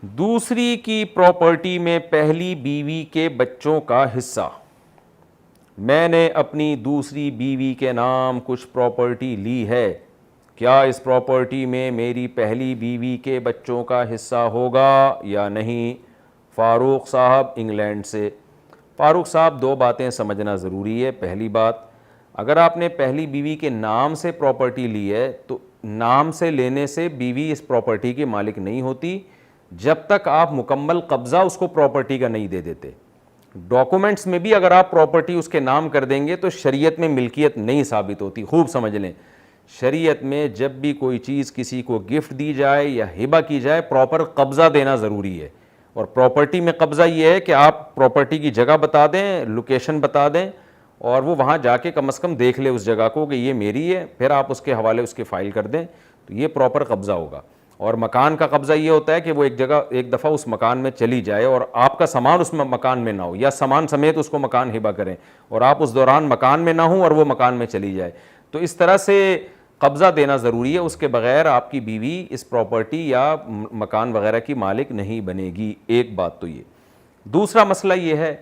دوسری کی پراپرٹی میں پہلی بیوی کے بچوں کا حصہ. میں نے اپنی دوسری بیوی کے نام کچھ پراپرٹی لی ہے, کیا اس پراپرٹی میں میری پہلی بیوی کے بچوں کا حصہ ہوگا یا نہیں؟ فاروق صاحب انگلینڈ سے. فاروق صاحب دو باتیں سمجھنا ضروری ہے. پہلی بات, اگر آپ نے پہلی بیوی کے نام سے پراپرٹی لی ہے تو نام سے لینے سے بیوی اس پراپرٹی کی مالک نہیں ہوتی جب تک آپ مکمل قبضہ اس کو پراپرٹی کا نہیں دے دیتے. ڈاکومنٹس میں بھی اگر آپ پراپرٹی اس کے نام کر دیں گے تو شریعت میں ملکیت نہیں ثابت ہوتی. خوب سمجھ لیں, شریعت میں جب بھی کوئی چیز کسی کو گفٹ دی جائے یا ہبہ کی جائے پراپر قبضہ دینا ضروری ہے. اور پراپرٹی میں قبضہ یہ ہے کہ آپ پراپرٹی کی جگہ بتا دیں, لوکیشن بتا دیں, اور وہ وہاں جا کے کم از کم دیکھ لے اس جگہ کو کہ یہ میری ہے, پھر آپ اس کے حوالے اس کی فائل کر دیں تو یہ پراپر قبضہ ہوگا. اور مکان کا قبضہ یہ ہوتا ہے کہ وہ ایک دفعہ اس مکان میں چلی جائے اور آپ کا سامان اس مکان میں نہ ہو, یا سامان سمیت اس کو مکان ہبہ کریں اور آپ اس دوران مکان میں نہ ہوں اور وہ مکان میں چلی جائے. تو اس طرح سے قبضہ دینا ضروری ہے, اس کے بغیر آپ کی بیوی اس پراپرٹی یا مکان وغیرہ کی مالک نہیں بنے گی. ایک بات تو یہ. دوسرا مسئلہ یہ ہے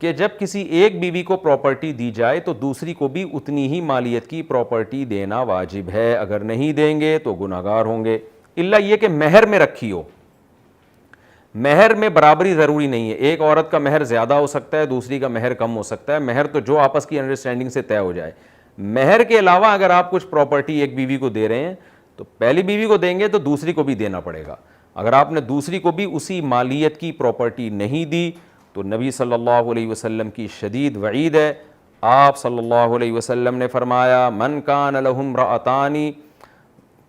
کہ جب کسی ایک بیوی کو پراپرٹی دی جائے تو دوسری کو بھی اتنی ہی مالیت کی پراپرٹی دینا واجب ہے. اگر نہیں دیں گے تو گناہگار ہوں گے, الا یہ کہ مہر میں رکھی ہو. مہر میں برابری ضروری نہیں ہے, ایک عورت کا مہر زیادہ ہو سکتا ہے, دوسری کا مہر کم ہو سکتا ہے. مہر تو جو آپس کی انڈرسٹینڈنگ سے طے ہو جائے. مہر کے علاوہ اگر آپ کچھ پراپرٹی ایک بیوی کو دے رہے ہیں تو پہلی بیوی کو دیں گے تو دوسری کو بھی دینا پڑے گا. اگر آپ نے دوسری کو بھی اسی مالیت کی پراپرٹی نہیں دی تو نبی صلی اللہ علیہ وسلم کی شدید وعید ہے. آپ صلی اللہ علیہ وسلم نے فرمایا, من کان لہ امرأتان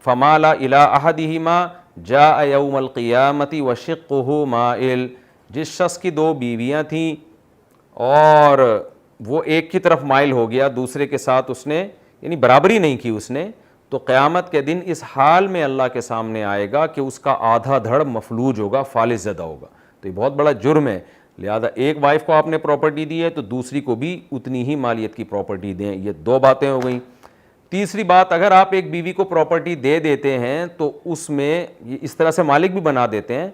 فمال الی احدہما جاء یوم القیامۃ وشقہ مائل. جس شخص کی دو بیویاں تھیں اور وہ ایک کی طرف مائل ہو گیا, دوسرے کے ساتھ اس نے یعنی برابری نہیں کی اس نے, تو قیامت کے دن اس حال میں اللہ کے سامنے آئے گا کہ اس کا آدھا دھڑ مفلوج ہوگا, فالج زدہ ہوگا. تو یہ بہت بڑا جرم ہے. لہذا ایک وائف کو آپ نے پراپرٹی دی ہے تو دوسری کو بھی اتنی ہی مالیت کی پراپرٹی دیں. یہ دو باتیں ہو گئیں. تیسری بات, اگر آپ ایک بیوی کو پراپرٹی دے دیتے ہیں تو اس میں اس طرح سے مالک بھی بنا دیتے ہیں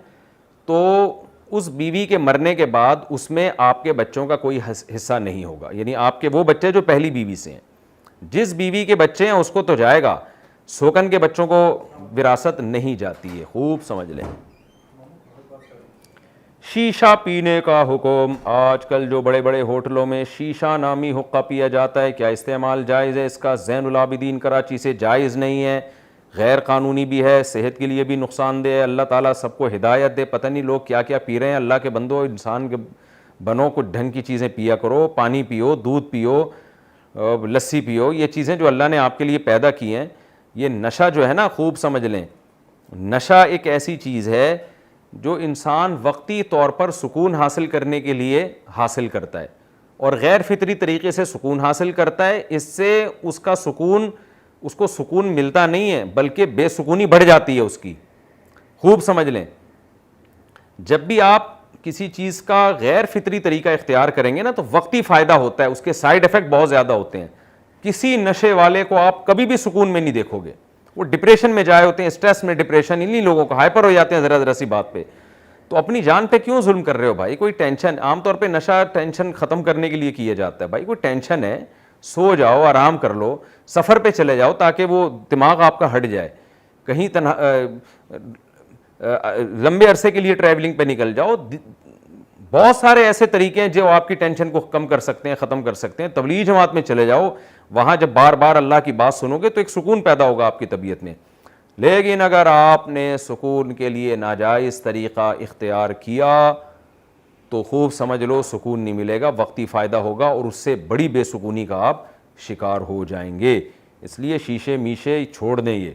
تو اس بیوی کے مرنے کے بعد اس میں آپ کے بچوں کا کوئی حصہ نہیں ہوگا. یعنی آپ کے وہ بچے جو پہلی بیوی سے ہیں, جس بیوی کے بچے ہیں اس کو تو جائے گا, سوکن کے بچوں کو وراثت نہیں جاتی ہے. خوب سمجھ لیں. شیشہ پینے کا حکم. آج کل جو بڑے بڑے ہوٹلوں میں شیشہ نامی حقہ پیا جاتا ہے, کیا استعمال جائز ہے اس کا؟ زین العابدین کراچی سے جائز نہیں ہے, غیر قانونی بھی ہے, صحت کے لیے بھی نقصان دہ ہے. اللہ تعالیٰ سب کو ہدایت دے. پتہ نہیں لوگ کیا کیا پی رہے ہیں. اللہ کے بندو, انسان کے بنو, کچھ ڈھنگ کی چیزیں پیا کرو. پانی پیو, دودھ پیو, لسی پیو. یہ چیزیں جو اللہ نے آپ کے لیے پیدا کی ہیں, یہ نشہ جو ہے نا, خوب سمجھ لیں, نشہ ایک ایسی چیز ہے جو انسان وقتی طور پر سکون حاصل کرنے کے لیے حاصل کرتا ہے اور غیر فطری طریقے سے سکون حاصل کرتا ہے. اس سے اس کو سکون ملتا نہیں ہے بلکہ بے سکونی بڑھ جاتی ہے اس کی. خوب سمجھ لیں, جب بھی آپ کسی چیز کا غیر فطری طریقہ اختیار کریں گے نا تو وقتی فائدہ ہوتا ہے, اس کے سائیڈ ایفیکٹ بہت زیادہ ہوتے ہیں. کسی نشے والے کو آپ کبھی بھی سکون میں نہیں دیکھو گے, وہ ڈپریشن میں جائے ہوتے ہیں, اسٹریس میں, ڈپریشن, انہی لوگوں کو ہائپر ہو جاتے ہیں ذرا ذرا سی بات پہ. تو اپنی جان پہ کیوں ظلم کر رہے ہو بھائی؟ کوئی ٹینشن, عام طور پہ نشہ ٹینشن ختم کرنے کے لیے کیا جاتا ہے. بھائی کوئی ٹینشن ہے, سو جاؤ, آرام کر لو, سفر پہ چلے جاؤ تاکہ وہ دماغ آپ کا ہٹ جائے, کہیں لمبے عرصے کے لیے ٹریولنگ پہ نکل جاؤ. بہت سارے ایسے طریقے ہیں جو آپ کی ٹینشن کو کم کر سکتے ہیں, ختم کر سکتے ہیں. تبلیغ جماعت میں چلے جاؤ, وہاں جب بار بار اللہ کی بات سنو گے تو ایک سکون پیدا ہوگا آپ کی طبیعت میں. لیکن اگر آپ نے سکون کے لیے ناجائز طریقہ اختیار کیا تو خوب سمجھ لو سکون نہیں ملے گا, وقتی فائدہ ہوگا اور اس سے بڑی بے سکونی کا آپ شکار ہو جائیں گے. اس لیے شیشے میشے چھوڑ دیں. یہ